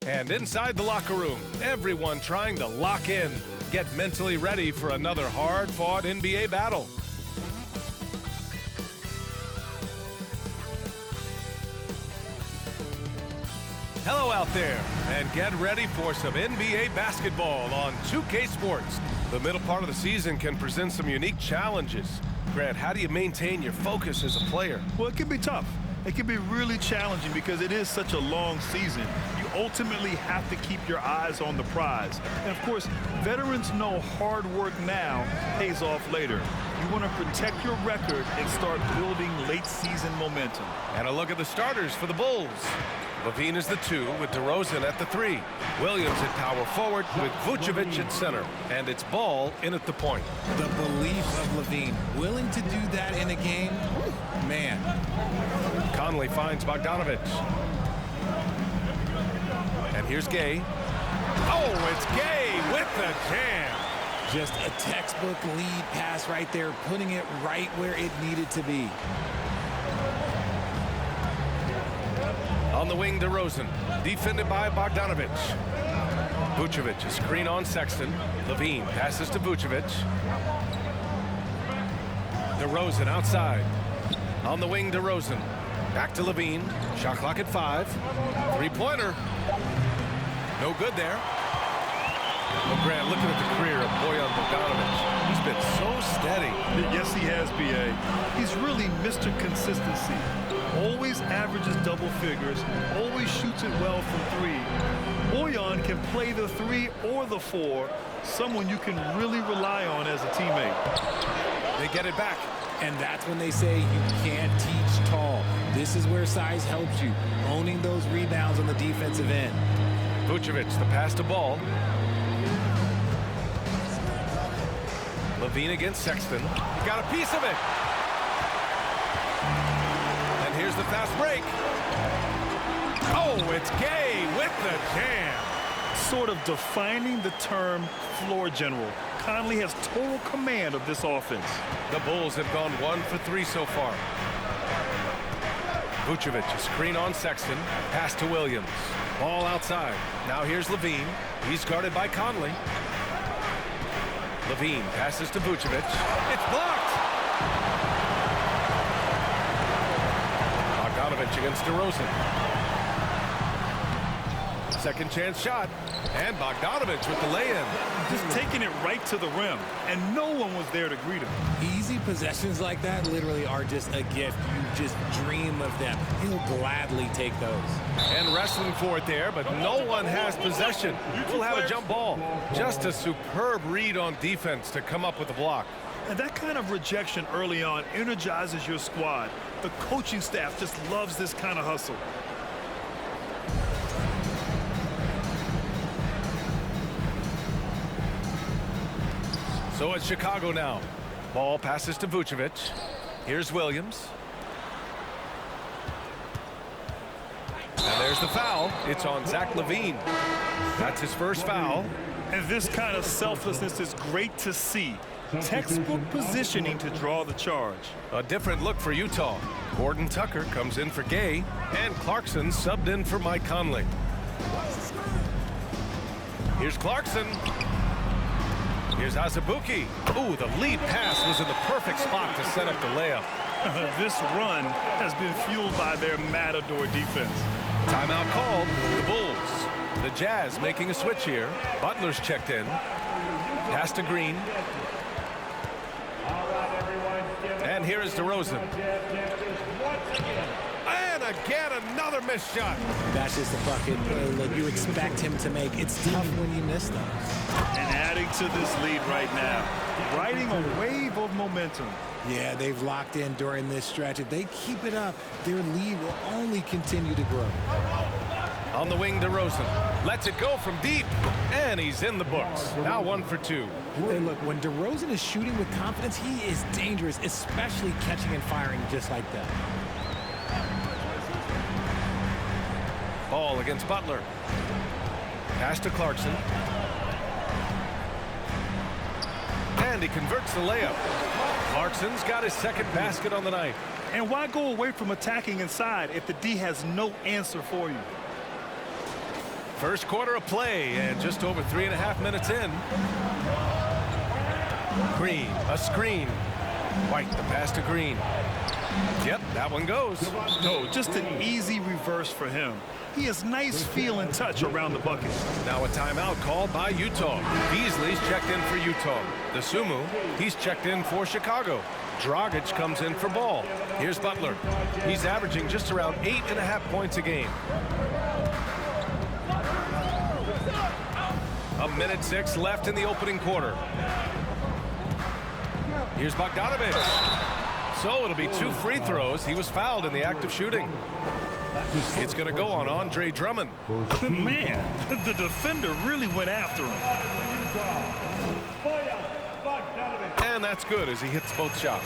And inside the locker room, everyone trying to lock in, get mentally ready for another hard-fought NBA battle. Hello out there, and get ready for some NBA basketball on 2K Sports. The middle part of the season can present some unique challenges. Grant, how do you maintain your focus as a player? Well, it can be tough. It can be really challenging because it is such a long season. You ultimately have to keep your eyes on the prize. And of course, veterans know hard work now pays off later. You want to protect your record and start building late season momentum. And a look at the starters for the Bulls. Levine is the 2 with DeRozan at the 3. Williams at power forward with Vucevic at center. And it's Ball in at the point. The belief of Levine, willing to do that in a game, man. Conley finds Bogdanovic. And here's Gay. Oh, it's Gay with the jam. Just a textbook lead pass right there, putting it right where it needed to be. On the wing, DeRozan, defended by Bogdanovic. Vucevic, a screen on Sexton. Levine passes to Vucevic. DeRozan outside. On the wing, DeRozan. Back to Levine. Shot clock at 5. Three-pointer. No good there. Well, Grant, looking at the career of Bojan Bogdanovic, he's been so steady. Yes, he has, B.A. He's really Mr. Consistency. Always averages double figures, always shoots it well from 3. Bojan can play the 3 or the 4, someone you can really rely on as a teammate. They get it back. And that's when they say you can't teach tall. This is where size helps you, owning those rebounds on the defensive end. Vucevic, the pass to Ball. Levine against Sexton. He got a piece of it. And here's the fast break. Oh, it's Gay with the jam. Sort of defining the term floor general. Conley has total command of this offense. The Bulls have gone 1 for 3 so far. Vucevic, a screen on Sexton. Pass to Williams. Ball outside. Now here's Levine. He's guarded by Conley. Levine passes to Vucevic. It's blocked! Bogdanovic against DeRozan. Second chance shot. And Bogdanovic with the lay-in. Just taking it right to the rim. And no one was there to greet him. Easy possessions like that literally are just a gift. You just dream of them. He'll gladly take those. And wrestling for it there, but no one has possession. We'll have a jump ball. Just a superb read on defense to come up with the block. And that kind of rejection early on energizes your squad. The coaching staff just loves this kind of hustle. So it's Chicago now. Ball passes to Vucevic. Here's Williams. And there's the foul. It's on Zach LaVine. That's his first foul. And this kind of selflessness is great to see. Textbook positioning to draw the charge. A different look for Utah. Gordon Tucker comes in for Gay, and Clarkson subbed in for Mike Conley. Here's Clarkson. Here's Azubuike. Ooh, the lead pass was in the perfect spot to set up the layup. This run has been fueled by their Matador defense. Timeout called. The Bulls. The Jazz making a switch here. Butler's checked in. Pass to Green. And here is DeRozan. And again, another missed shot. That's just a bucket look you expect him to make. It's tough when you miss those. And adding to this lead right now, riding a wave of momentum. Yeah, they've locked in during this stretch. If they keep it up, their lead will only continue to grow. On the wing, DeRozan lets it go from deep, and he's in the books. Now 1 for 2. And look, when DeRozan is shooting with confidence, he is dangerous, especially catching and firing just like that. Ball against Butler. Pass to Clarkson. And he converts the layup. Clarkson's got his second basket on the night. And why go away from attacking inside if the D has no answer for you? First quarter of play, and just over 3.5 minutes in. Green, a screen. White, the pass to Green. Yep, that one goes. No, just an easy reverse for him. He has nice feel and touch around the bucket. Now a timeout called by Utah. Beasley's checked in for Utah. DeSumo, he's checked in for Chicago. Dragic comes in for Ball. Here's Butler. He's averaging just around 8.5 points a game. A minute 6 left in the opening quarter. Here's Bogdanovich. So it'll be 2 free throws. He was fouled in the act of shooting. It's going to go on Andre Drummond. Man, the defender really went after him. And that's good as he hits both shots.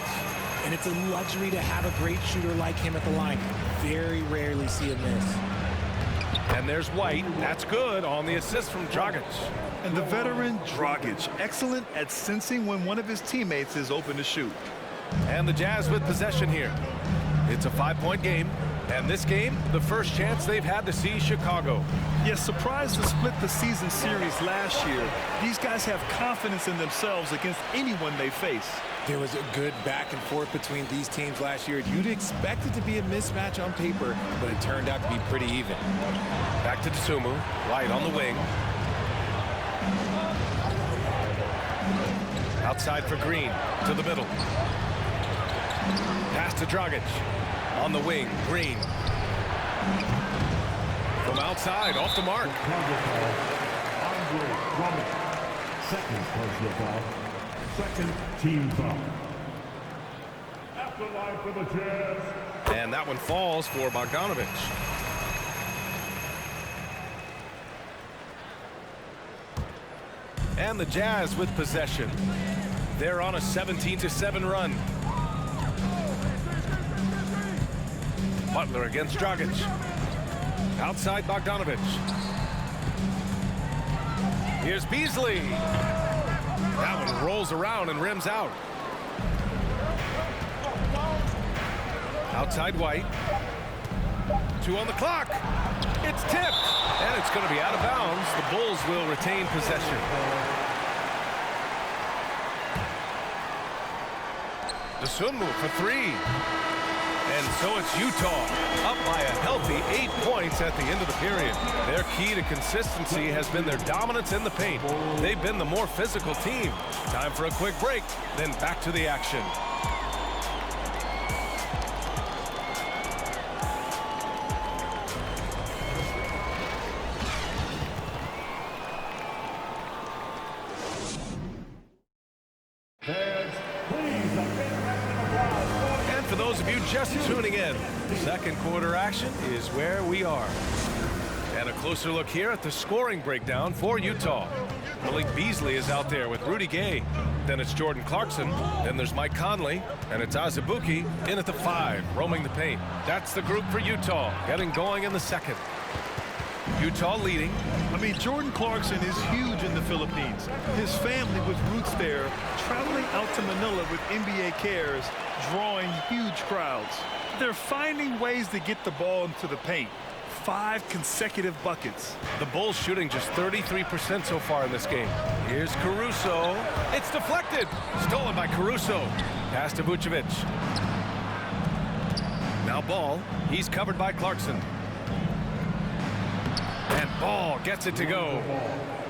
And it's a luxury to have a great shooter like him at the line. Very rarely see a miss. And there's White. That's good on the assist from Dragic. And the veteran Dragic, excellent at sensing when one of his teammates is open to shoot. And the Jazz with possession here. It's a 5-point game. And this game, the first chance they've had to see Chicago. Yes, surprised to split the season series last year. These guys have confidence in themselves against anyone they face. There was a good back and forth between these teams last year. You'd expect it to be a mismatch on paper, but it turned out to be pretty even. Back to DeSumo. White on the wing. Outside for Green. To the middle. Pass to Dragic. On the wing, Green. From outside, off the mark. Second personal foul. Second team foul. Afterline for the Jazz. And that one falls for Bogdanovich. And the Jazz with possession. They're on a 17-7 run. Butler against Dragic. Outside Bogdanovich. Here's Beasley. That one rolls around and rims out. Outside White. 2 on the clock. It's tipped. And it's going to be out of bounds. The Bulls will retain possession. DeSumo for 3. And so it's Utah, up by a healthy 8 points at the end of the period. Their key to consistency has been their dominance in the paint. They've been the more physical team. Time for a quick break, then back to the action. For those of you just tuning in, second quarter action is where we are. And a closer look here at the scoring breakdown for Utah. Malik Beasley is out there with Rudy Gay. Then it's Jordan Clarkson. Then there's Mike Conley. And it's Azubuike in at the 5, roaming the paint. That's the group for Utah, getting going in the second. Utah leading. I mean, Jordan Clarkson is huge in the Philippines. His family with roots there, traveling out to Manila with NBA cares, drawing huge crowds. They're finding ways to get the ball into the paint. 5 consecutive buckets. The Bulls shooting just 33% so far in this game. Here's Caruso. It's deflected. Stolen by Caruso. Pass to Vucevic. Now Ball. He's covered by Clarkson. And Ball gets it to go.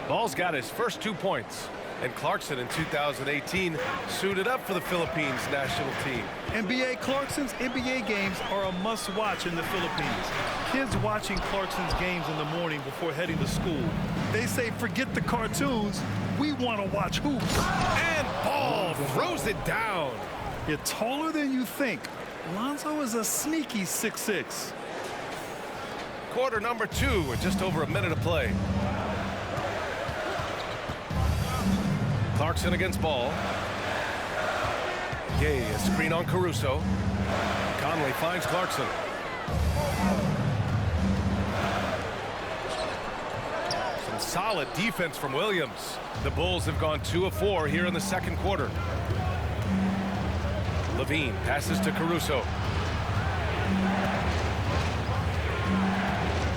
Ball's got his first 2 points. And Clarkson in 2018 suited up for the Philippines national team. NBA Clarkson's NBA games are a must-watch in the Philippines. Kids watching Clarkson's games in the morning before heading to school. They say, forget the cartoons, we want to watch hoops. And Ball throws it down. You're taller than you think. Lonzo is a sneaky 6'6". Quarter number 2 with just over a minute of play. Clarkson against Ball. Gay, a screen on Caruso. Conley finds Clarkson. Some solid defense from Williams. The Bulls have gone 2 of 4 here in the second quarter. Levine passes to Caruso.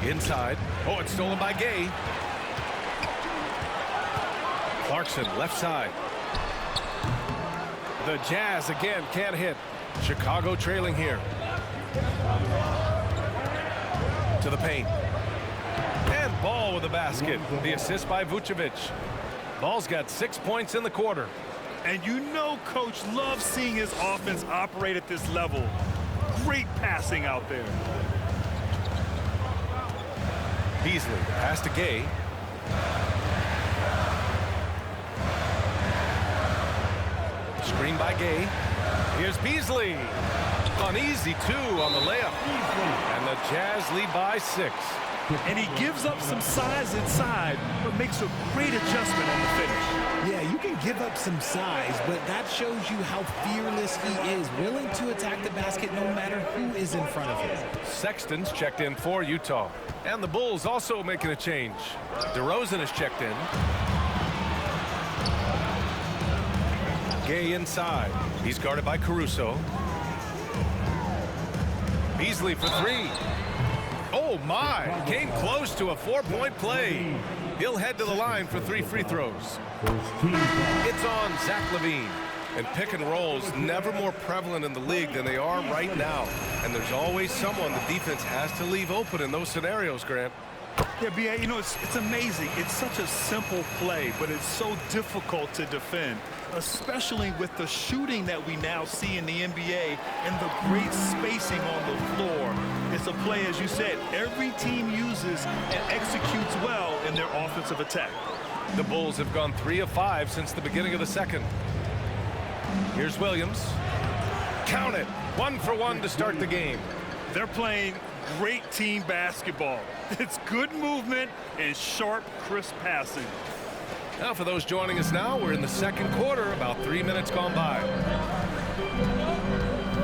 Inside. Oh, it's stolen by Gay. Clarkson, left side. The Jazz again can't hit. Chicago trailing here. To the paint. And Ball with the basket. The assist by Vucevic. Ball's got 6 points in the quarter. And you know Coach loves seeing his offense operate at this level. Great passing out there. Beasley, pass to Gay. Screen by Gay. Here's Beasley. An easy 2 on the layup. And the Jazz lead by 6. And he gives up some size inside, but makes a great adjustment on the finish. Yeah, you can give up some size, but that shows you how fearless he is, willing to attack the basket no matter who is in front of him. Sexton's checked in for Utah. And the Bulls also making a change. DeRozan is checked in. Gay inside. He's guarded by Caruso. Beasley for 3. Oh my, came close to a 4-point play. He'll head to the line for 3 free throws. It's on Zach LaVine. And pick and rolls never more prevalent in the league than they are right now. And there's always someone the defense has to leave open in those scenarios, Grant. Yeah, B.A., you know, it's amazing. It's such a simple play, but it's so difficult to defend, especially with the shooting that we now see in the NBA and the great spacing on the floor. It's a play, as you said, every team uses and executes well in their offensive attack. The Bulls have gone 3 of 5 since the beginning of the second. Here's Williams. Count it. 1 for 1 to start the game. They're playing great team basketball. It's good movement and sharp, crisp passing. Now for those joining us now, we're in the second quarter, about 3 minutes gone by.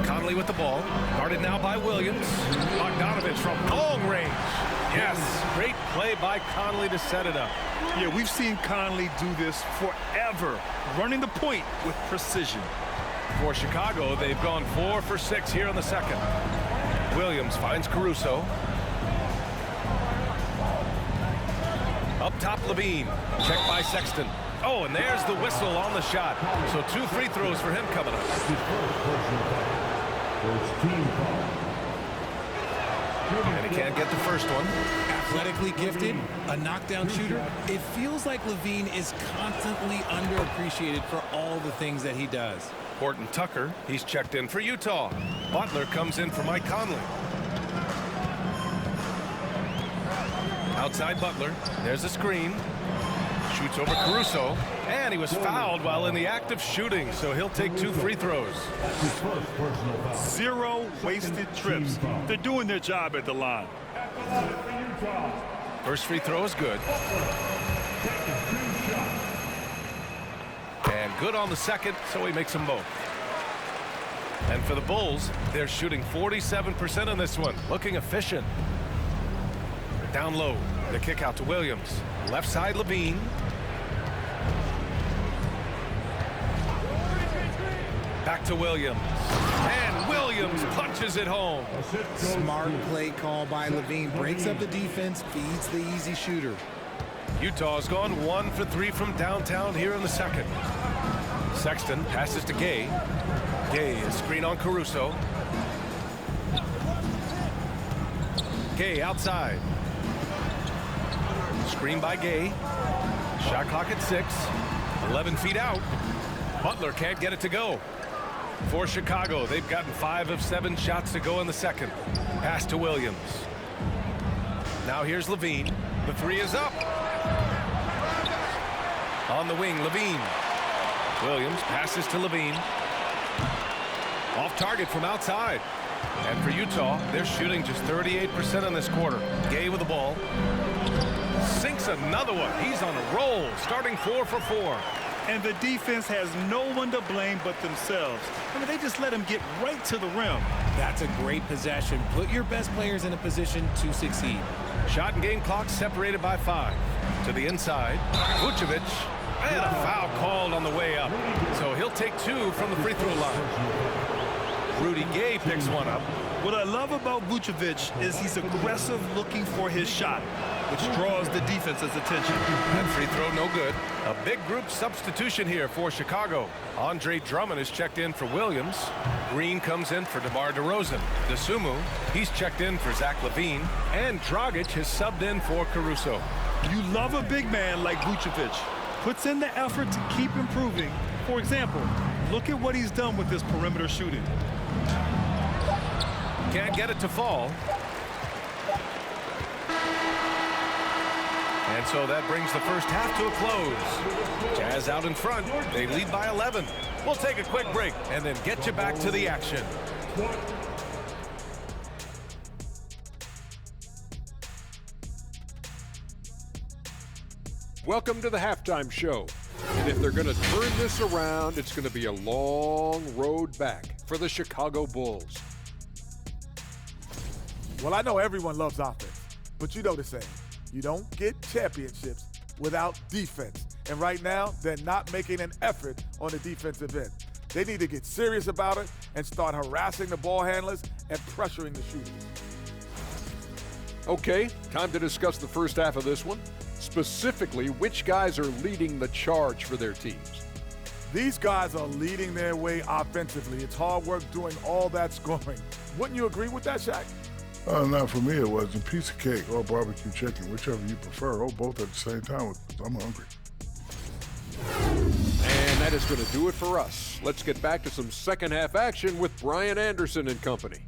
Conley with the ball, guarded now by Williams. Bogdanovich from long range. Yes, great play by Conley to set it up. Yeah, we've seen Conley do this forever, running the point with precision. For Chicago, they've gone 4 for 6 here in the second. Williams finds Caruso. Up top, Levine. Checked by Sexton. Oh, and there's the whistle on the shot. So 2 free throws for him coming up. And he can't get the first one. Athletically gifted, a knockdown shooter. It feels like Levine is constantly underappreciated for all the things that he does. Horton Tucker, he's checked in for Utah. Butler comes in for Mike Conley. Outside Butler, there's a screen. Shoots over Caruso, and he was fouled while in the act of shooting, so he'll take 2 free throws. 0 wasted trips. They're doing their job at the line. First free throw is good. And good on the second, so he makes them both. And for the Bulls, they're shooting 47% on this one, looking efficient. Down low, the kick out to Williams. Left side, Levine. Back to Williams. And Williams punches it home. Smart play call by Levine. Breaks up the defense, feeds the easy shooter. Utah's gone 1 for 3 from downtown here in the second. Sexton passes to Gay. Gay, a screen on Caruso. Gay outside. Screen by Gay. Shot clock at 6. 11 feet out. Butler can't get it to go. For Chicago, they've gotten 5 of 7 shots to go in the second. Pass to Williams. Now here's Levine. The 3 is up. On the wing, Levine. Williams passes to Levine. Off target from outside. And for Utah, they're shooting just 38% in this quarter. Gay with the ball. Sinks another one. He's on a roll, starting 4 for 4. And the defense has no one to blame but themselves. I mean, they just let him get right to the rim. That's a great possession. Put your best players in a position to succeed. Shot and game clock separated by 5. To the inside, Voucher, and a foul called on the way up. So he'll take 2 from the free throw line. Rudy Gay picks one up. What I love about Voucher is he's aggressive looking for his shot, which draws the defense's attention. That free throw no good. A big group substitution here for Chicago. Andre Drummond is checked in for Williams. Green comes in for DeMar DeRozan. DeSumo, he's checked in for Zach LaVine. And Dragic has subbed in for Caruso. You love a big man like Voucher. Puts in the effort to keep improving. For example, look at what he's done with this perimeter shooting. Can't get it to fall. And so that brings the first half to a close. Jazz out in front. They lead by 11. We'll take a quick break and then get you back to the action. Welcome to the halftime show. And if they're going to turn this around, it's going to be a long road back for the Chicago Bulls. Well, I know everyone loves offense, but you know the saying. You don't get championships without defense. And right now, they're not making an effort on the defensive end. They need to get serious about it and start harassing the ball handlers and pressuring the shooters. Okay, time to discuss the first half of this one. Specifically, which guys are leading the charge for their teams? These guys are leading their way offensively. It's hard work doing all that scoring. Wouldn't you agree with that, Shaq? Not for me, it wasn't. Piece of cake or barbecue chicken, whichever you prefer, or both at the same time. I'm hungry. And that is going to do it for us. Let's get back to some second half action with Brian Anderson and company.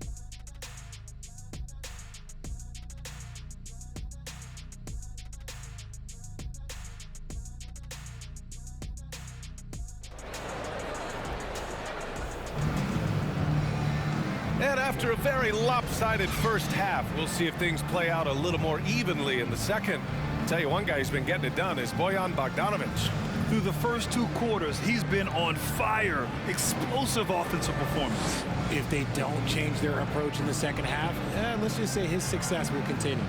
And after a very lopsided first half, we'll see if things play out a little more evenly in the second. I'll tell you, one guy who's been getting it done is Bojan Bogdanovic. Through the first 2 quarters, he's been on fire. Explosive offensive performance. If they don't change their approach in the second half, let's just say his success will continue.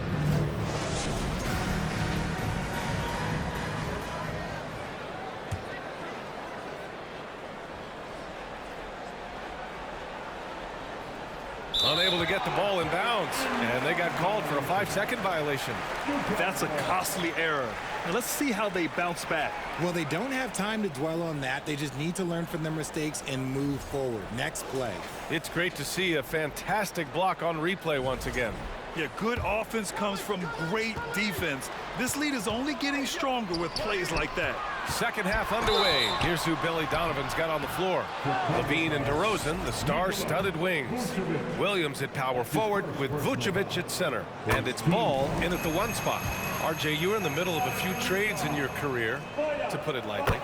Unable to get the ball in bounds, and they got called for a 5-second violation. That's a costly error. Now let's see how they bounce back. Well, they don't have time to dwell on that. They just need to learn from their mistakes and move forward. Next play. It's great to see a fantastic block on replay once again. Yeah, good offense comes from great defense. This lead is only getting stronger with plays like that. Second half underway. Here's who Billy Donovan's got on the floor. LaVine and DeRozan, the star-studded wings. Williams at power forward with Voucher at center. And it's Ball in at the 1 spot. RJ, you were in the middle of a few trades in your career, to put it lightly.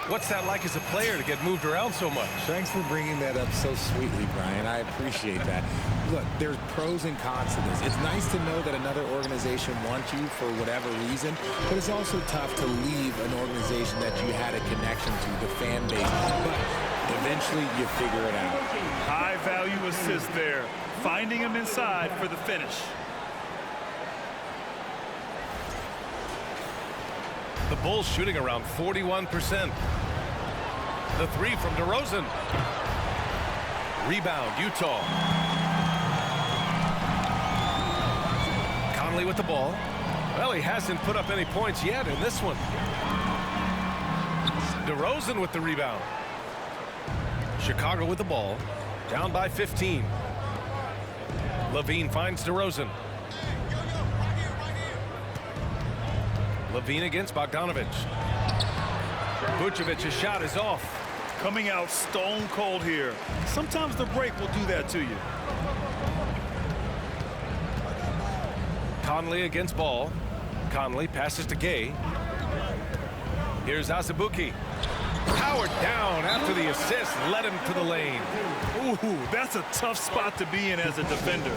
What's that like as a player to get moved around so much? Thanks for bringing that up so sweetly, Brian. I appreciate that. Look, there's pros and cons to this. It's nice to know that another organization wants you for whatever reason, but it's also tough to leave an organization that you had a connection to, the fan base. But eventually you figure it out. High value assist there. Finding him inside for the finish. The Bulls shooting around 41%. The 3 from DeRozan. Rebound, Utah. Conley with the ball. Well, he hasn't put up any points yet in this one. DeRozan with the rebound. Chicago with the ball. Down by 15. LaVine finds DeRozan. LaVine against Bogdanovic. Vucevic's shot is off. Coming out stone cold here. Sometimes the break will do that to you. Conley against Ball. Conley passes to Gay. Here's Azubuike. Powered down after the assist led him to the lane. Ooh, that's a tough spot to be in as a defender.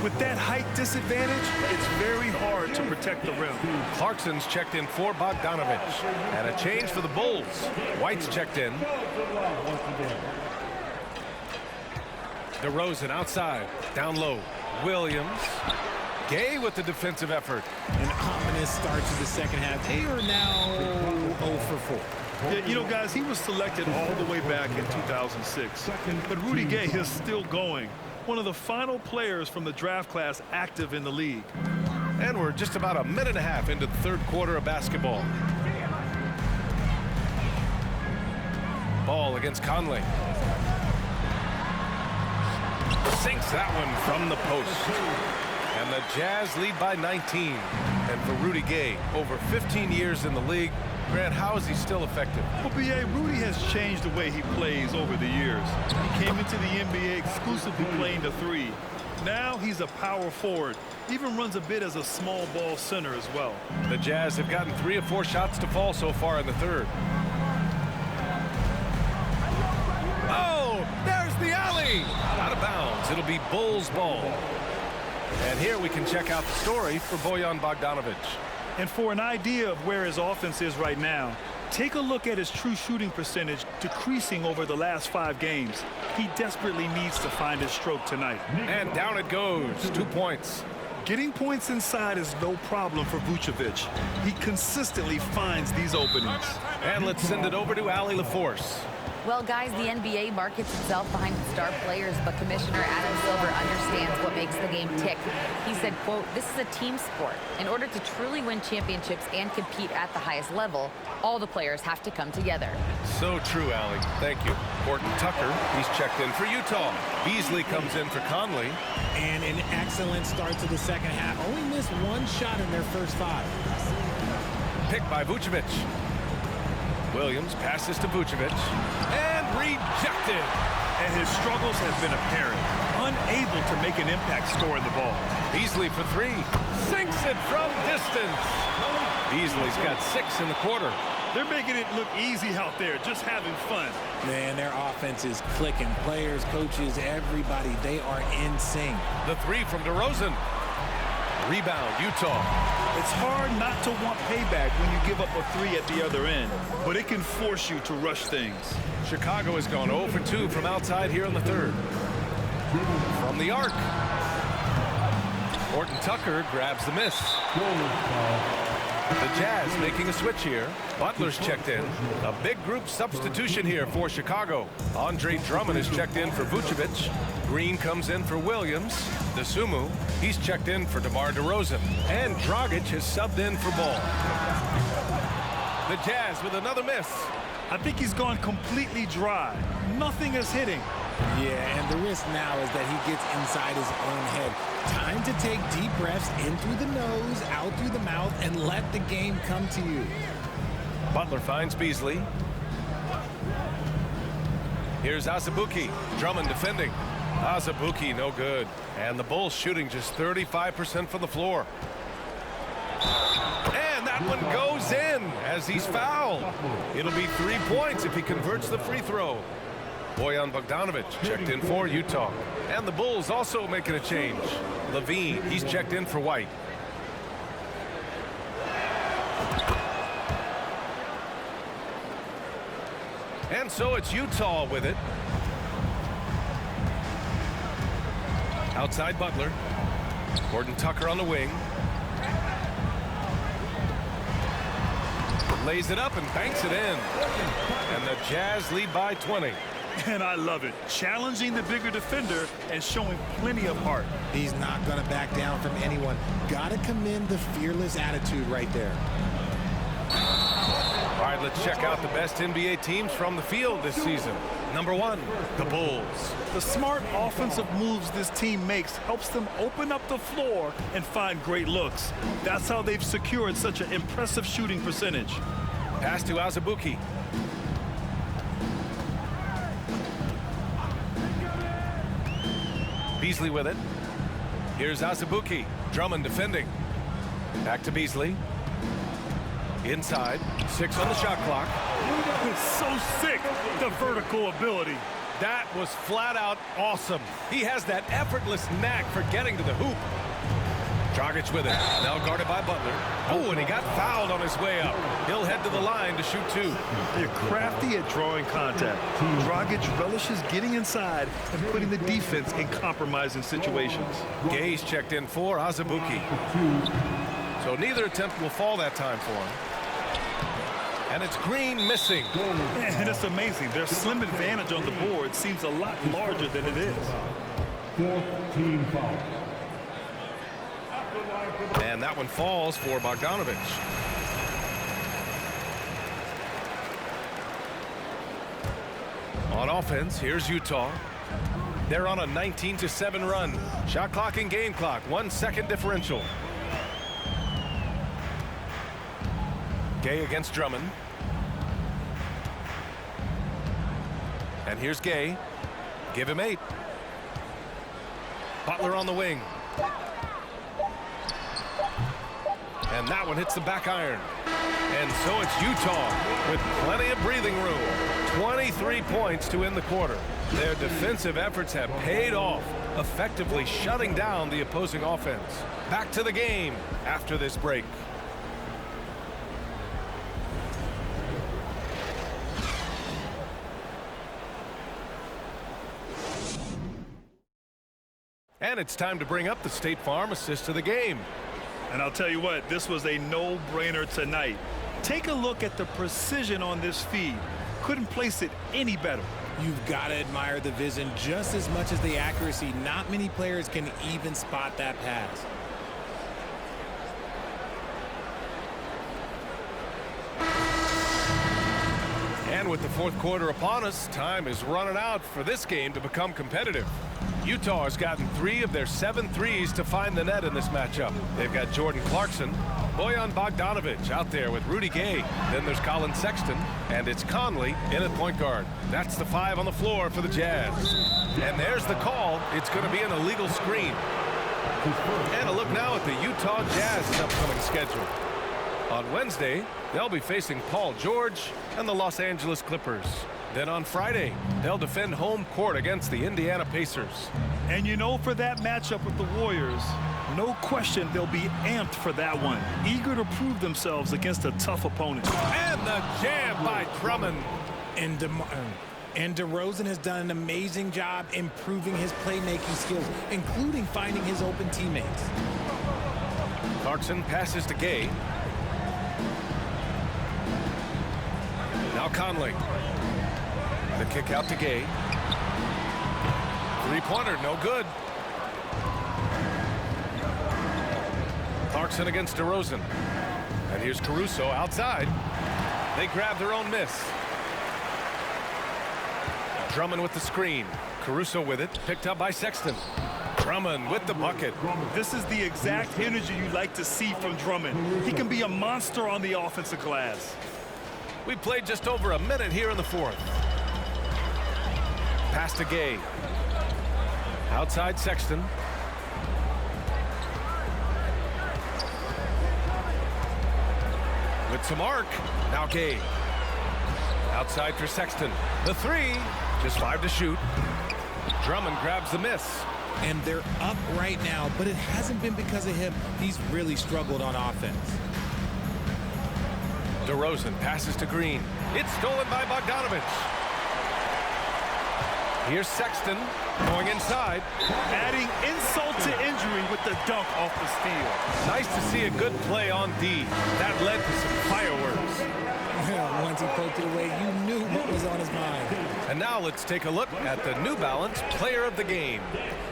With that height disadvantage, it's very hard to protect the rim. Clarkson's checked in for Bogdanovich. And a change for the Bulls. White's checked in. DeRozan outside. Down low. Williams. Gay with the defensive effort. An ominous start to the second half. They are now 0 for 4. Yeah, you know, guys, he was selected all the way back in 2006. But Rudy Gay is still going. One of the final players from the draft class active in the league. And we're just about a minute and a half into the third quarter of basketball. Ball against Conley. Sinks that one from the post. And the Jazz lead by 19. And for Rudy Gay, over 15 years in the league, Grant, how is he still effective? Well, B.A., Rudy has changed the way he plays over the years. He came into the NBA exclusively playing the three. Now he's a power forward. Even runs a bit as a small ball center as well. The Jazz have gotten 3 of 4 shots to fall so far in the third. Oh, there's the alley. Out of bounds. It'll be Bulls ball. And here we can check out the story for Bojan Bogdanovich. And for an idea of where his offense is right now, take a look at his true shooting percentage decreasing over the last 5 games. He desperately needs to find his stroke tonight. And down it goes. 2 points. Getting points inside is no problem for Vucevic. He consistently finds these openings. And let's send it over to Allie LaForce. Well, guys, the NBA markets itself behind its star players, but Commissioner Adam Silver understands what makes the game tick. He said, quote, "This is a team sport. In order to truly win championships and compete at the highest level, all the players have to come together." So true, Allie. Thank you. Horton Tucker, he's checked in for Utah. Beasley comes in for Conley. And an excellent start to the second half. Only missed 1 shot in their first 5. Picked by Vucevic. Williams passes to Vucevic. And rejected. And his struggles have been apparent. Unable to make an impact scoring the ball. Beasley for 3. Sinks it from distance. Beasley's got 6 in the quarter. They're making it look easy out there, just having fun. Man, their offense is clicking. Players, coaches, everybody, they are in sync. The 3 from DeRozan. Rebound, Utah. It's hard not to want payback when you give up a 3 at the other end, but it can force you to rush things. Chicago has gone 0 for 2 from outside here in the third. From the arc. Horton Tucker grabs the miss. The Jazz making a switch here. Butler's checked in. A big group substitution here for Chicago. Andre Drummond is checked in for Vucevic. Green comes in for Williams. Desumu, he's checked in for DeMar DeRozan. And Dragic has subbed in for Ball. The Jazz with another miss. I think he's gone completely dry. Nothing is hitting. Yeah, and the risk now is that he gets inside his own head. Time to take deep breaths in through the nose, out through the mouth, and let the game come to you. Butler finds Beasley. Here's Azubuike. Drummond defending. Azubuike, no good. And the Bulls shooting just 35% from the floor. And that one goes in as he's fouled. It'll be 3 points if he converts the free throw. Bojan Bogdanovich checked in for Utah. And the Bulls also making a change. Levine, he's checked in for White. And so it's Utah with it. Outside Butler. Horton Tucker on the wing. Lays it up and banks it in. And the Jazz lead by 20. And I love it. Challenging the bigger defender and showing plenty of heart. He's not going to back down from anyone. Got to commend the fearless attitude right there. All right, let's check out the best NBA teams from the field this season. Number 1, the Bulls. The smart offensive moves this team makes helps them open up the floor and find great looks. That's how they've secured such an impressive shooting percentage. Pass to Azubuike. Beasley with it. Here's Azubuike. Drummond defending. Back to Beasley. Inside. 6 on the shot clock. It's so sick, the vertical ability. That was flat out awesome. He has that effortless knack for getting to the hoop. Dragic with it. Now guarded by Butler. Oh, and he got fouled on his way up. He'll head to the line to shoot 2. They're crafty at drawing contact. Dragic relishes getting inside and putting the defense in compromising situations. Gay's checked in for Azubuike. So neither attempt will fall that time for him. And it's Green missing. And it's amazing. Their slim advantage on the board seems a lot larger than it is. 4th team foul. And that one falls for Bogdanovich. On offense, here's Utah. They're on a 19-7 run. Shot clock and game clock, 1 second differential. Gay against Drummond. And here's Gay. Give him 8. Butler on the wing. And that one hits the back iron. And so it's Utah with plenty of breathing room. 23 points to end the quarter. Their defensive efforts have paid off, effectively shutting down the opposing offense. Back to the game after this break. And it's time to bring up the State Farm assist of the game. And I'll tell you what, this was a no-brainer tonight. Take a look at the precision on this feed. Couldn't place it any better. You've got to admire the vision just as much as the accuracy. Not many players can even spot that pass. And with the fourth quarter upon us, time is running out for this game to become competitive. Utah has gotten 3 of their 7 threes to find the net in this matchup. They've got Jordan Clarkson, Bojan Bogdanovich out there with Rudy Gay. Then there's Colin Sexton, and it's Conley in at point guard. That's the 5 on the floor for the Jazz. And there's the call. It's going to be an illegal screen. And a look now at the Utah Jazz's upcoming schedule. On Wednesday, they'll be facing Paul George and the Los Angeles Clippers. Then on Friday, they'll defend home court against the Indiana Pacers. And you know, for that matchup with the Warriors, no question they'll be amped for that one. Eager to prove themselves against a tough opponent. And the jam by Drummond. And DeRozan has done an amazing job improving his playmaking skills, including finding his open teammates. Clarkson passes to Gay. Now Conley. The kick out to Gay. Three-pointer, no good. Clarkson against DeRozan. And here's Caruso outside. They grab their own miss. Drummond with the screen. Caruso with it, picked up by Sexton. Drummond with the bucket. This is the exact energy you like to see from Drummond. He can be a monster on the offensive glass. We played just over a minute here in the fourth. Pass to Gay. Outside Sexton. With some arc. Now Gay. Outside for Sexton. The 3. Just 5 to shoot. Drummond grabs the miss. And they're up right now, but it hasn't been because of him. He's really struggled on offense. DeRozan passes to Green. It's stolen by Bogdanovich. Here's Sexton going inside. Adding insult to injury with the dunk off the steal. Nice to see a good play on D. That led to some fireworks. Once he poked it away, you knew what was on his mind. And now let's take a look at the New Balance player of the game.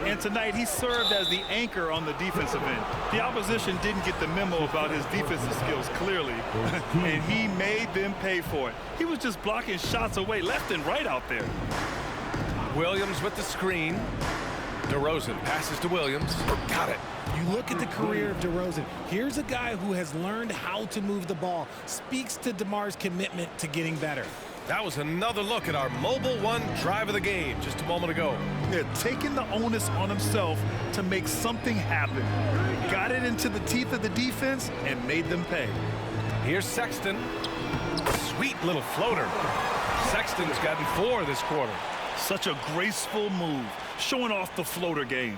And tonight he served as the anchor on the defensive end. The opposition didn't get the memo about his defensive skills clearly, and he made them pay for it. He was just blocking shots away left and right out there. Williams with the screen. DeRozan passes to Williams. Got it. You look at the career of DeRozan. Here's a guy who has learned how to move the ball. Speaks to DeMar's commitment to getting better. That was another look at our Mobile One drive of the game just a moment ago. Yeah, taking the onus on himself to make something happen. Got it into the teeth of the defense and made them pay. Here's Sexton. Sweet little floater. Sexton's gotten 4 this quarter. Such a graceful move, showing off the floater game.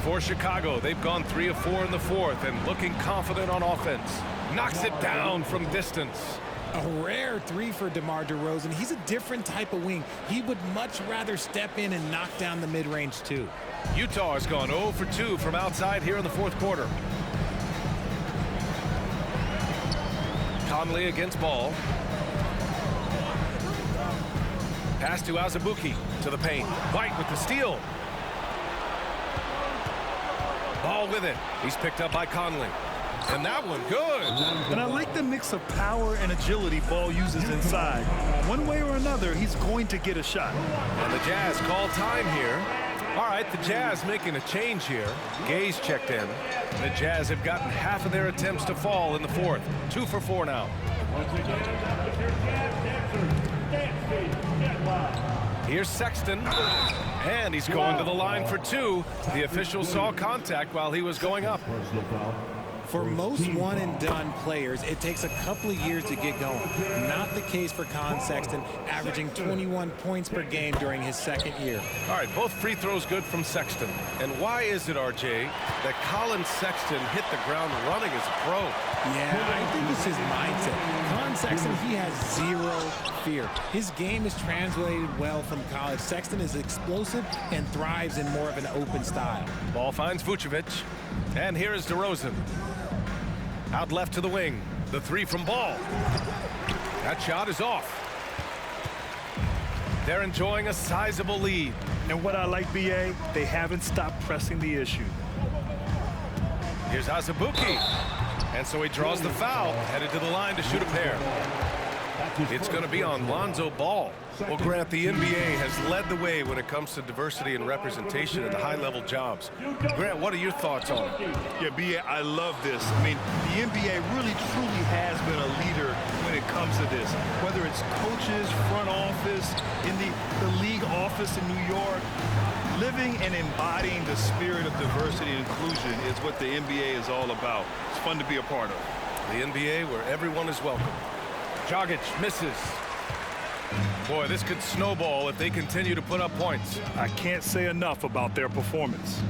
For Chicago, they've gone 3 of 4 in the 4th and looking confident on offense. Knocks it down from distance. A rare 3 for DeMar DeRozan. He's a different type of wing. He would much rather step in and knock down the mid-range too. Utah has gone 0 for 2 from outside here in the 4th quarter. Conley against Ball. Pass to Azubuike to the paint. White with the steal. Ball with it. He's picked up by Conley. And that one, good. And I like the mix of power and agility Ball uses inside. One way or another, he's going to get a shot. And the Jazz call time here. All right, the Jazz making a change here. Gay's checked in. The Jazz have gotten half of their attempts to fall in the 4th. 2 for 4 now. Here's Sexton, and he's going to the line for 2. The official saw contact while he was going up. For most one-and-done players, it takes a couple of years to get going. Not the case for Colin Sexton, averaging 21 points per game during his 2nd year. All right, both free throws good from Sexton. And why is it, RJ, that Colin Sexton hit the ground running as a pro? Yeah, I think it's his mindset. Colin Sexton, he has 0 fear. His game is translated well from college. Sexton is explosive and thrives in more of an open style. Ball finds Vucevic, and here is DeRozan. Out left to the wing. The 3 from Ball. That shot is off. They're enjoying a sizable lead. And what I like, BA, they haven't stopped pressing the issue. Here's Azubuike. And so he draws the foul, headed to the line to shoot a pair. It's going to be on Lonzo Ball. Well, Grant, the NBA has led the way when it comes to diversity and representation at the high-level jobs. Grant, what are your thoughts on it? Yeah, BA, I love this. I mean, the NBA really, truly has been a leader when it comes to this. Whether it's coaches, front office, in the league office in New York, living and embodying the spirit of diversity and inclusion is what the NBA is all about. It's fun to be a part of. The NBA where everyone is welcome. Dragic misses. Boy, this could snowball if they continue to put up points. I can't say enough about their performance.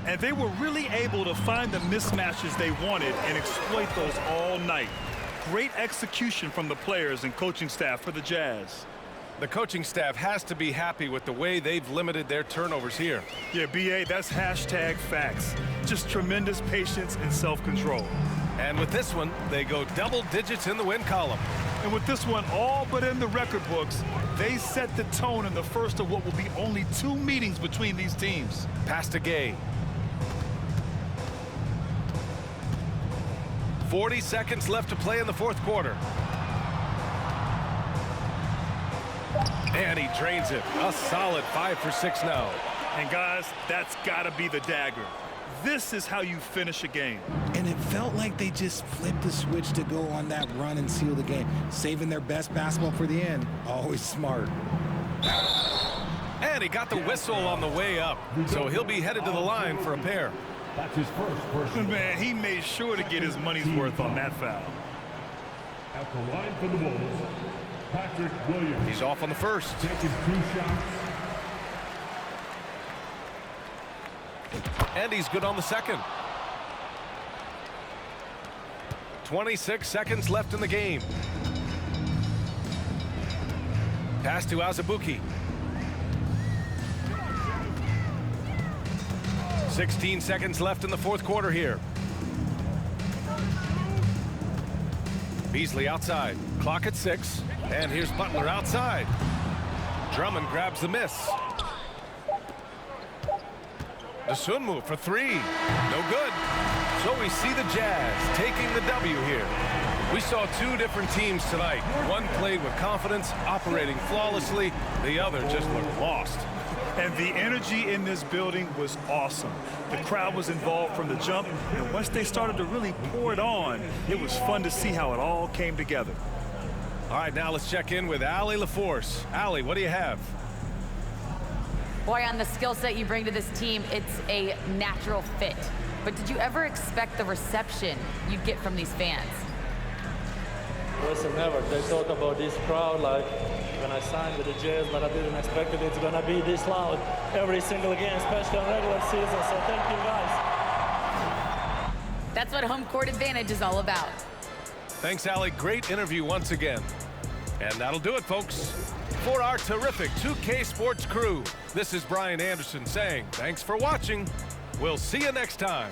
And they were really able to find the mismatches they wanted and exploit those all night. Great execution from the players and coaching staff for the Jazz. The coaching staff has to be happy with the way they've limited their turnovers here. Yeah, BA, that's hashtag facts. Just tremendous patience and self-control. And with this one, they go double digits in the win column. And with this one all but in the record books, they set the tone in the first of what will be only 2 meetings between these teams. Pass to Gay. 40 seconds left to play in the 4th quarter. And he drains it. A solid 5 for 6 now. And guys, that's got to be the dagger. This is how you finish a game. And it felt like they just flipped the switch to go on that run and seal the game, saving their best basketball for the end. Always smart. And he got the whistle on the way up, so he'll be headed to the line for a pair. That's his first personal. Man, he made sure to get his money's worth on that foul. At the line for the Bulls, Patrick Williams. He's off on the first. Taking 2 shots. And he's good on the second. 26 seconds left in the game. Pass to Azubuike. 16 seconds left in the 4th quarter here. Beasley outside. Clock at 6. And here's Butler outside. Drummond grabs the miss. Dosunmu for 3. No good. So we see the Jazz taking the W here. We saw 2 different teams tonight. One played with confidence, operating flawlessly. The other just looked lost. And the energy in this building was awesome. The crowd was involved from the jump, and once they started to really pour it on, it was fun to see how it all came together. All right, now let's check in with Allie LaForce. Allie, what do you have? Boy, on the skill set you bring to this team, it's a natural fit. But did you ever expect the reception you'd get from these fans? impressive never. They talk about this crowd like when I signed with the Jazz, but I didn't expect it. It's gonna be this loud every single game, especially on regular season. So thank you guys. That's what home court advantage is all about. Thanks, Allie. Great interview once again. And that'll do it, folks. For our terrific 2K Sports crew, this is Brian Anderson saying thanks for watching. We'll see you next time.